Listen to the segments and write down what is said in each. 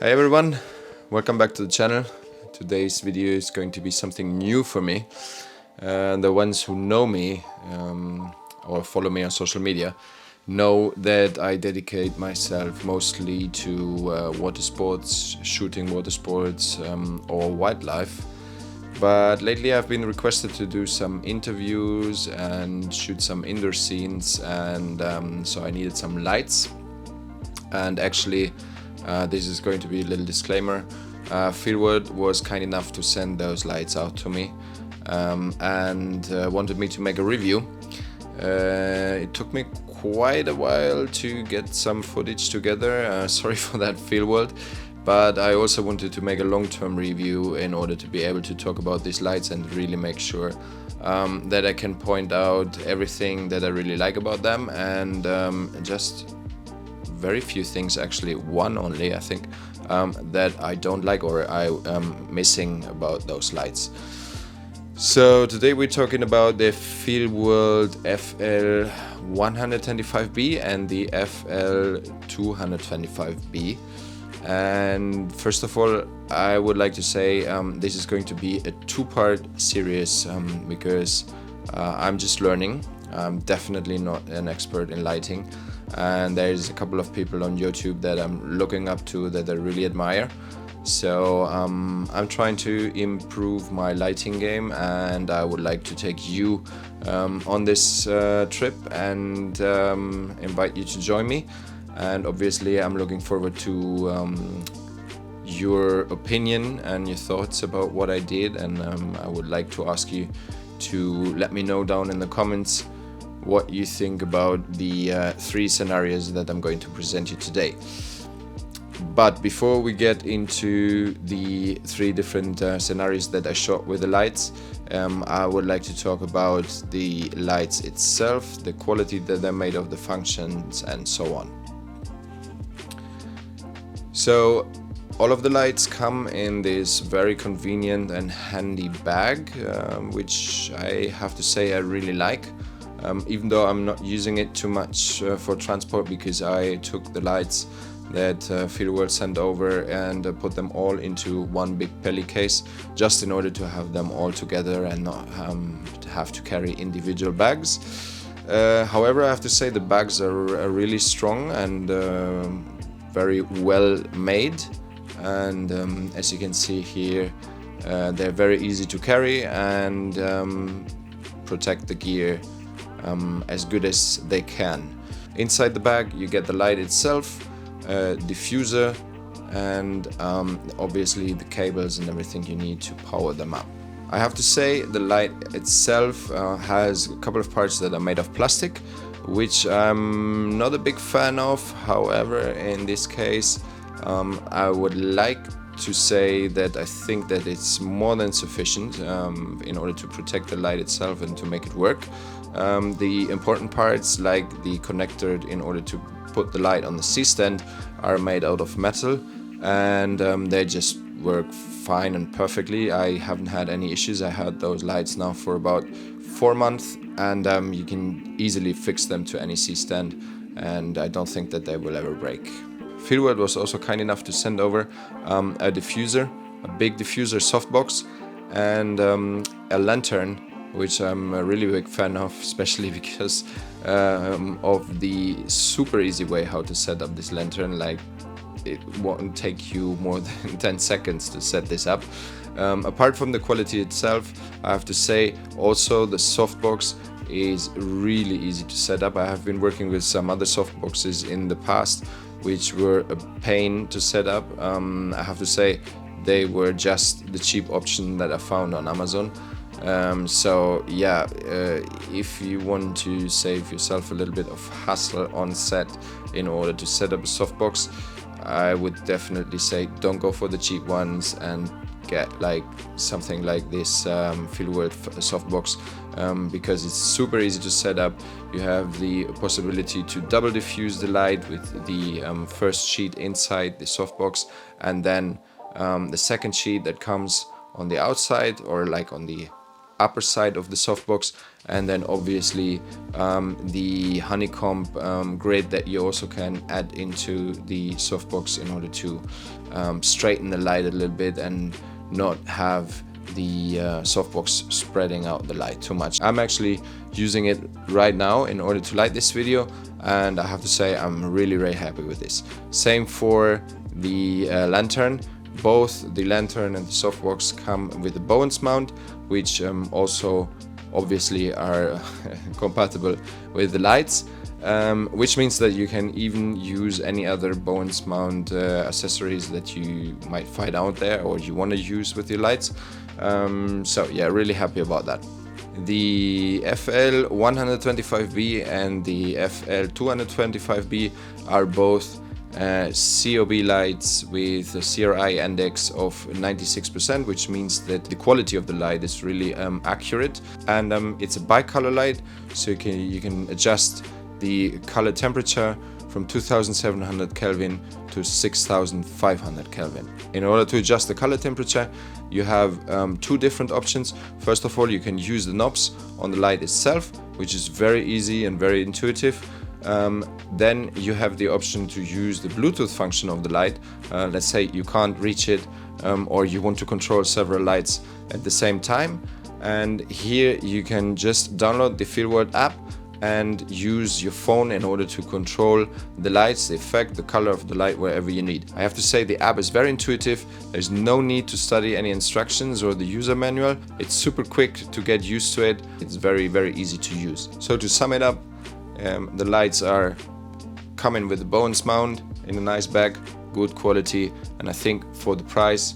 Hi everyone, welcome back to the channel. Today's video is going to be something new for me. The ones who know me or follow me on social media know that I dedicate myself mostly to water sports, shooting water sports or wildlife. But lately I've been requested to do some interviews and shoot some indoor scenes, and so I needed some lights. And actually this is going to be a little disclaimer. Feelworld was kind enough to send those lights out to me and wanted me to make a review. It took me quite a while to get some footage together, sorry for that, Feelworld, but I also wanted to make a long-term review in order to be able to talk about these lights and really make sure that I can point out everything that I really like about them, and just very few things, actually one only I think, that I don't like or I am missing about those lights. So today we're talking about the Feelworld FL125B and the FL225B. And first of all, I would like to say this is going to be a two-part series because I'm just learning. I'm definitely not an expert in lighting, and there's a couple of people on YouTube that I'm looking up to that I really admire. So I'm trying to improve my lighting game, and I would like to take you on this trip and invite you to join me. And obviously I'm looking forward to your opinion and your thoughts about what I did, and I would like to ask you to let me know down in the comments what you think about the three scenarios that I'm going to present you today. But before we get into the three different scenarios that I shot with the lights, I would like to talk about the lights itself, the quality that they're made of, the functions, and so on. So all of the lights come in this very convenient and handy bag, which I have to say I really like. Even though I'm not using it too much for transport, because I took the lights that Feelworld sent over and put them all into one big pelly case, just in order to have them all together and not have to carry individual bags. However, I have to say the bags are really strong and very well made, and as you can see here, they're very easy to carry and protect the gear as good as they can. Inside the bag you get the light itself, diffuser, and obviously the cables and everything you need to power them up. I have to say the light itself has a couple of parts that are made of plastic, which I'm not a big fan of. However, in this case I would like to say that I think that it's more than sufficient in order to protect the light itself and to make it work. The important parts, like the connector in order to put the light on the C-stand, are made out of metal, and they just work fine and perfectly. I haven't had any issues. I had those lights now for about 4 months, and you can easily fix them to any C-stand, and I don't think that they will ever break. Feelworld was also kind enough to send over a diffuser, a big diffuser softbox, and a lantern, which I'm a really big fan of, especially because of the super easy way how to set up this lantern. Like, it won't take you more than 10 seconds to set this up. Apart from the quality itself, I have to say also the softbox is really easy to set up. I have been working with some other softboxes in the past which were a pain to set up. I have to say they were just the cheap option that I found on Amazon. So yeah, if you want to save yourself a little bit of hassle on set in order to set up a softbox, I would definitely say don't go for the cheap ones and get like something like this Feelworld softbox, because it's super easy to set up. You have the possibility to double diffuse the light with the first sheet inside the softbox, and then the second sheet that comes on the outside or like on the upper side of the softbox, and then obviously the honeycomb grid that you also can add into the softbox in order to straighten the light a little bit and not have the softbox spreading out the light too much. I'm actually using it right now in order to light this video, and I have to say I'm really happy with this. Same for the lantern. Both the lantern and the softbox come with a Bowens mount, which also obviously are compatible with the lights, which means that you can even use any other Bowens mount accessories that you might find out there or you want to use with your lights. So yeah, really happy about that. The FL125B and the FL225B are both COB lights with a CRI index of 96%, which means that the quality of the light is really accurate, and it's a bicolor light, so you can adjust the color temperature from 2700 Kelvin to 6500 Kelvin. In order to adjust the color temperature, you have two different options. First of all, you can use the knobs on the light itself, which is very easy and very intuitive. Then you have the option to use the Bluetooth function of the light. Let's say you can't reach it, or you want to control several lights at the same time, and here you can just download the Feelworld app and use your phone in order to control the lights, the effect, the color of the light wherever you need. I have to say the app is very intuitive. There's no need to study any instructions or the user manual. It's super quick to get used to it. It's very easy to use. So to sum it up, the lights are coming with a Bowens mount in a nice bag, good quality, and I think for the price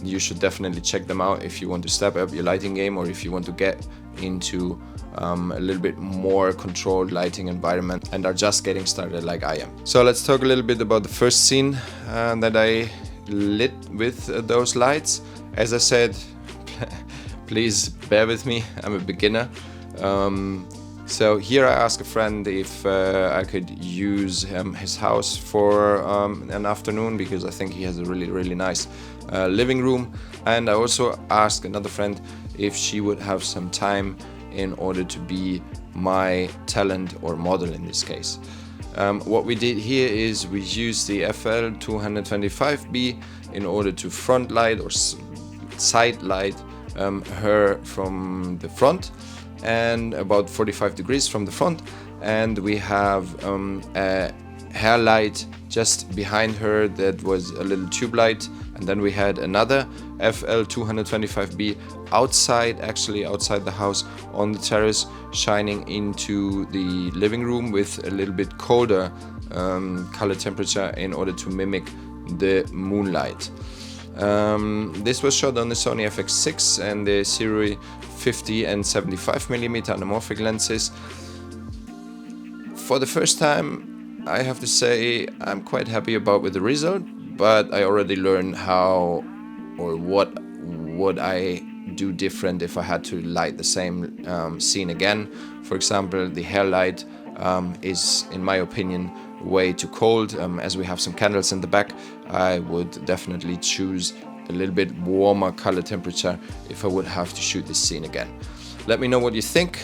you should definitely check them out if you want to step up your lighting game, or if you want to get into a little bit more controlled lighting environment and are just getting started like I am. So let's talk a little bit about the first scene that I lit with those lights. As I said, please bear with me, I'm a beginner. So here I asked a friend if I could use his house for an afternoon, because I think he has a really nice living room, and I also asked another friend if she would have some time in order to be my talent or model in this case. What we did here is we used the FL225B in order to front light or side light her from the front, and about 45 degrees from the front, and we have a hair light just behind her that was a little tube light, and then we had another FL225B outside the house on the terrace, shining into the living room with a little bit colder color temperature in order to mimic the moonlight. This was shot on the Sony FX6 and the Series 50 and 75mm anamorphic lenses. For the first time, I have to say I'm quite happy with the result, but I already learned how or what would I do different if I had to light the same scene again. For example, the hair light is, in my opinion, way too cold. As we have some candles in the back, I would definitely choose a little bit warmer color temperature if I would have to shoot this scene again. Let me know what you think.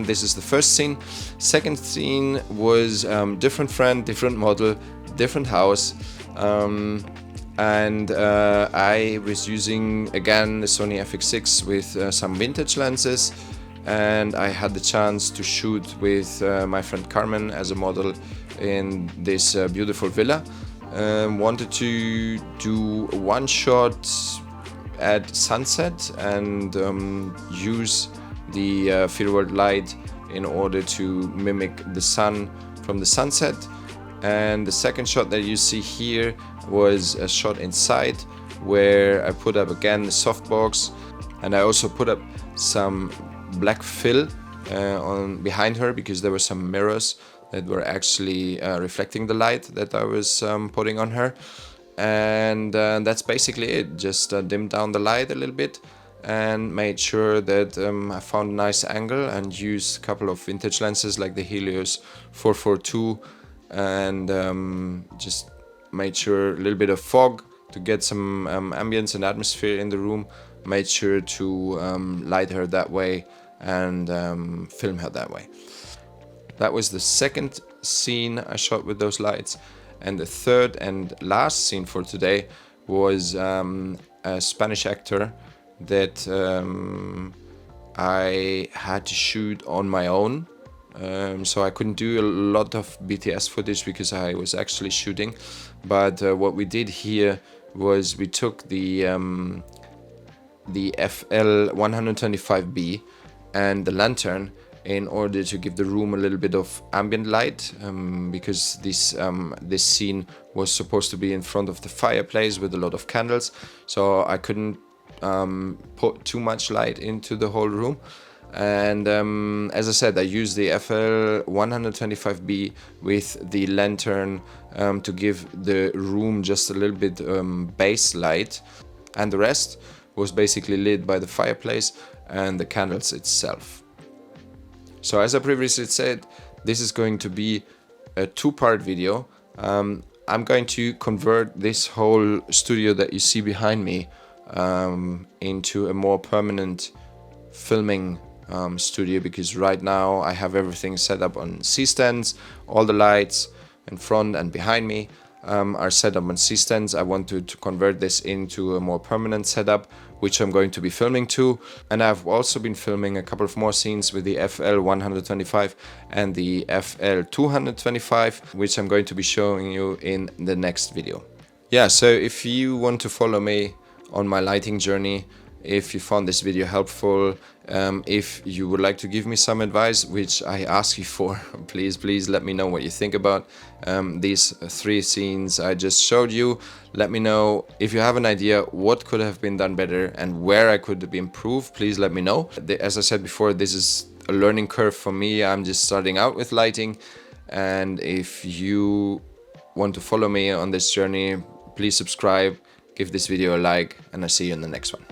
This is the first scene. Second scene was different friend, different model, different house, and I was using again the Sony FX6 with some vintage lenses, and I had the chance to shoot with my friend Carmen as a model in this beautiful villa. Wanted to do one shot at sunset and use the Feelworld light in order to mimic the sun from the sunset. And the second shot that you see here was a shot inside, where I put up again the softbox, and I also put up some black fill on behind her, because there were some mirrors that were actually reflecting the light that I was putting on her. And that's basically it. Just dimmed down the light a little bit and made sure that I found a nice angle, and used a couple of vintage lenses like the Helios 442, and just made sure a little bit of fog to get some ambience and atmosphere in the room. Made sure to light her that way and film her that way. That was the second scene I shot with those lights. And the third and last scene for today was a Spanish actor that I had to shoot on my own. So I couldn't do a lot of BTS footage because I was actually shooting. But what we did here was we took the FL125B and the lantern in order to give the room a little bit of ambient light, because this scene was supposed to be in front of the fireplace with a lot of candles, so I couldn't put too much light into the whole room. And as I said, I used the FL125B with the lantern to give the room just a little bit base light, and the rest was basically lit by the fireplace and the candles itself. So as I previously said, this is going to be a two-part video. I'm going to convert this whole studio that you see behind me into a more permanent filming studio, because right now I have everything set up on C-stands. All the lights in front and behind me are set up on C-stands. I wanted to convert this into a more permanent setup, which I'm going to be filming to. And I've also been filming a couple of more scenes with the FL125 and the FL225, which I'm going to be showing you in the next video. Yeah, so if you want to follow me on my lighting journey, if you found this video helpful, if you would like to give me some advice, which I ask you for, please let me know what you think about these three scenes I just showed you. Let me know if you have an idea what could have been done better and where I could be improved. Please let me know. As I said before, this is a learning curve for me. I'm just starting out with lighting, and if you want to follow me on this journey, please subscribe, give this video a like, and I'll see you in the next one.